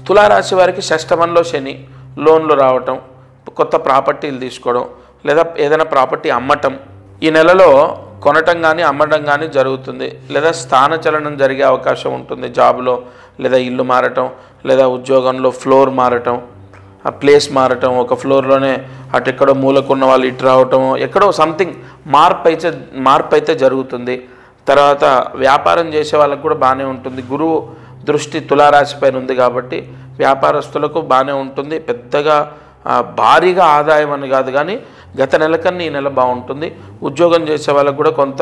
తులారాశి వారికి షష్టమంలో శని, లోన్లు రావటం, కొత్త ప్రాపర్టీలు తీసుకోవడం లేదా ఏదైనా ప్రాపర్టీ అమ్మటం, ఈ నెలలో కొనటం కానీ అమ్మడం కానీ జరుగుతుంది. లేదా స్థానచలనం జరిగే అవకాశం ఉంటుంది. జాబ్లో లేదా ఇల్లు మారటం లేదా ఉద్యోగంలో ఫ్లోర్ మారటం, ఆ ప్లేస్ మారటం, ఒక ఫ్లోర్లోనే అటు ఎక్కడో మూలకున్న వాళ్ళు ఇటు రావటం, ఎక్కడో సంథింగ్ మార్పు అయితే జరుగుతుంది. తర్వాత వ్యాపారం చేసే వాళ్ళకు కూడా బాగానే ఉంటుంది. గురువు దృష్టి తులారాశి పైన ఉంది కాబట్టి వ్యాపారస్తులకు బాగానే ఉంటుంది. పెద్దగా భారీగా ఆదాయం అని కాదు, కానీ గత నెల కన్నా ఈ నెల బాగుంటుంది. ఉద్యోగం చేసే వాళ్ళకు కూడా కొంత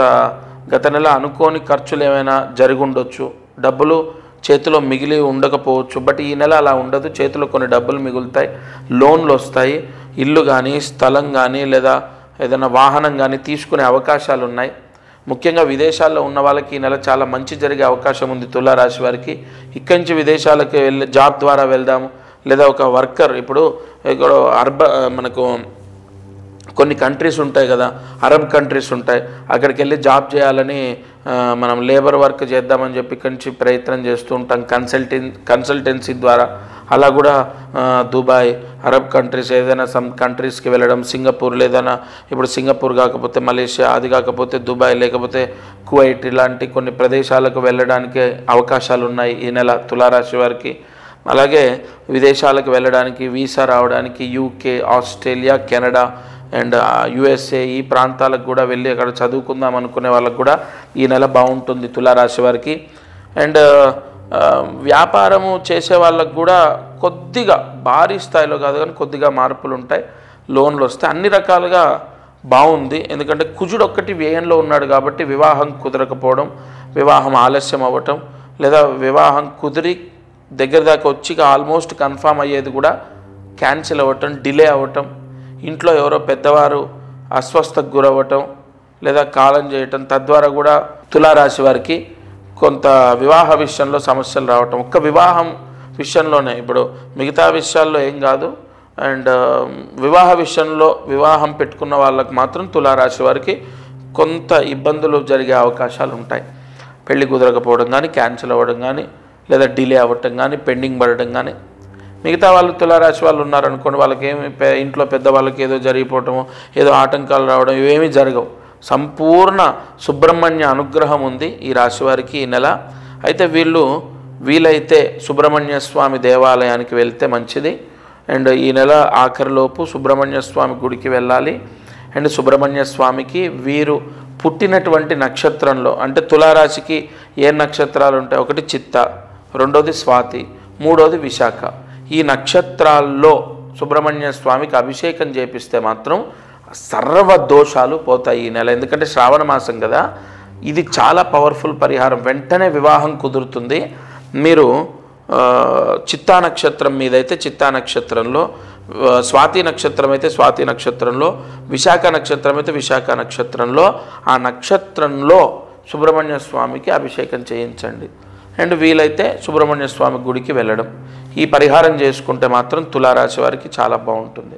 గత నెల అనుకోని ఖర్చులు ఏమైనా జరిగి ఉండొచ్చు, డబ్బులు చేతిలో మిగిలి ఉండకపోవచ్చు. బట్ ఈ నెల అలా ఉండదు. చేతిలో కొన్ని డబ్బులు మిగులుతాయి, లోన్లు వస్తాయి, ఇల్లు కానీ స్థలం కానీ లేదా ఏదైనా వాహనం కానీ తీసుకునే అవకాశాలు ఉన్నాయి. ముఖ్యంగా విదేశాల్లో ఉన్న వాళ్ళకి ఈ నెల చాలా మంచి జరిగే అవకాశం ఉంది. తులారాశి వారికి ఇక్కడి నుంచి విదేశాలకు వెళ్ళి జాబ్ ద్వారా వెళ్దాము, లేదా ఒక వర్కర్, ఇప్పుడు ఇక్కడ మనకు కొన్ని కంట్రీస్ ఉంటాయి కదా, అరబ్ కంట్రీస్ ఉంటాయి, అక్కడికి వెళ్ళి జాబ్ చేయాలని మనం లేబర్ వర్క్ చేద్దామని చెప్పి ఇక్కడి నుంచి ప్రయత్నం చేస్తూ ఉంటాం కన్సల్టెన్సీ ద్వారా. అలా కూడా దుబాయ్, అరబ్ కంట్రీస్, ఏదైనా సమ్ కంట్రీస్కి వెళ్ళడం, సింగపూర్, లేదన్నా ఇప్పుడు సింగపూర్ కాకపోతే మలేషియా, అది కాకపోతే దుబాయ్, లేకపోతే కువైట్, ఇలాంటి కొన్ని ప్రదేశాలకు వెళ్ళడానికి అవకాశాలు ఉన్నాయి ఈ నెల తులారాశి వారికి. అలాగే విదేశాలకు వెళ్ళడానికి వీసా రావడానికి UK, Australia, Canada and USA ఈ ప్రాంతాలకు కూడా వెళ్ళి అక్కడ చదువుకుందాం అనుకునే వాళ్ళకు కూడా ఈ నెల బాగుంటుంది తులారాశి వారికి. అండ్ వ్యాపారము చేసే వాళ్ళకు కూడా కొద్దిగా భారీ స్థాయిలో కాదు కానీ కొద్దిగా మార్పులు ఉంటాయి, లోన్లు వస్తాయి, అన్ని రకాలుగా బాగుంది. ఎందుకంటే కుజుడు ఒక్కటి వ్యయంలో ఉన్నాడు కాబట్టి వివాహం కుదరకపోవడం, వివాహం ఆలస్యం అవ్వటం, లేదా వివాహం కుదిరి దగ్గర దాకా వచ్చి ఆల్మోస్ట్ కన్ఫామ్ అయ్యేది కూడా క్యాన్సిల్ అవ్వటం, డిలే అవ్వటం, ఇంట్లో ఎవరో పెద్దవారు అస్వస్థకు గురవ్వటం లేదా కాలం చేయటం, తద్వారా కూడా తులారాశి వారికి కొంత వివాహ విషయంలో సమస్యలు రావటం. ఒక్క వివాహం విషయంలోనే, ఇప్పుడు మిగతా విషయాల్లో ఏం కాదు. అండ్ వివాహ విషయంలో వివాహం పెట్టుకున్న వాళ్ళకు మాత్రం తులారాశి వారికి కొంత ఇబ్బందులు జరిగే అవకాశాలు ఉంటాయి. పెళ్లి కుదరకపోవడం కానీ, క్యాన్సిల్ అవ్వడం కానీ, లేదా డిలే అవ్వటం కానీ, పెండింగ్ పడడం కానీ. మిగతా వాళ్ళు తులారాశి వాళ్ళు ఉన్నారనుకోండి, వాళ్ళకి ఏమి ఇంట్లో పెద్దవాళ్ళకి ఏదో జరిగిపోవటము, ఏదో ఆటంకాలు రావడం, ఇవేమీ జరగవు. సంపూర్ణ సుబ్రహ్మణ్య అనుగ్రహం ఉంది ఈ రాశి వారికి ఈ నెల. అయితే వీలైతే సుబ్రహ్మణ్య స్వామి దేవాలయానికి వెళ్తే మంచిది. అండ్ ఈ నెల ఆఖరిలోపు సుబ్రహ్మణ్య స్వామి గుడికి వెళ్ళాలి. అండ్ సుబ్రహ్మణ్య స్వామికి వీరు పుట్టినటువంటి నక్షత్రంలో, అంటే తులారాశికి ఏ నక్షత్రాలు ఉంటాయి, ఒకటి చిత్త, రెండోది స్వాతి, మూడోది విశాఖ, ఈ నక్షత్రాల్లో సుబ్రహ్మణ్య స్వామికి అభిషేకం చేపిస్తే మాత్రం సర్వ దోషాలు పోతాయి ఈ నెల. ఎందుకంటే శ్రావణ మాసం కదా, ఇది చాలా పవర్ఫుల్ పరిహారం. వెంటనే వివాహం కుదురుతుంది. మీరు చిత్తా నక్షత్రం మీదైతే చిత్తా నక్షత్రంలో, స్వాతి నక్షత్రం అయితే స్వాతి నక్షత్రంలో, విశాఖ నక్షత్రం అయితే విశాఖ నక్షత్రంలో, ఆ నక్షత్రంలో సుబ్రహ్మణ్య స్వామికి అభిషేకం చేయించండి. అండ్ వీలైతే సుబ్రహ్మణ్య స్వామి గుడికి వెళ్ళడం, ఈ పరిహారం చేసుకుంటే మాత్రం తులారాశి వారికి చాలా బాగుంటుంది.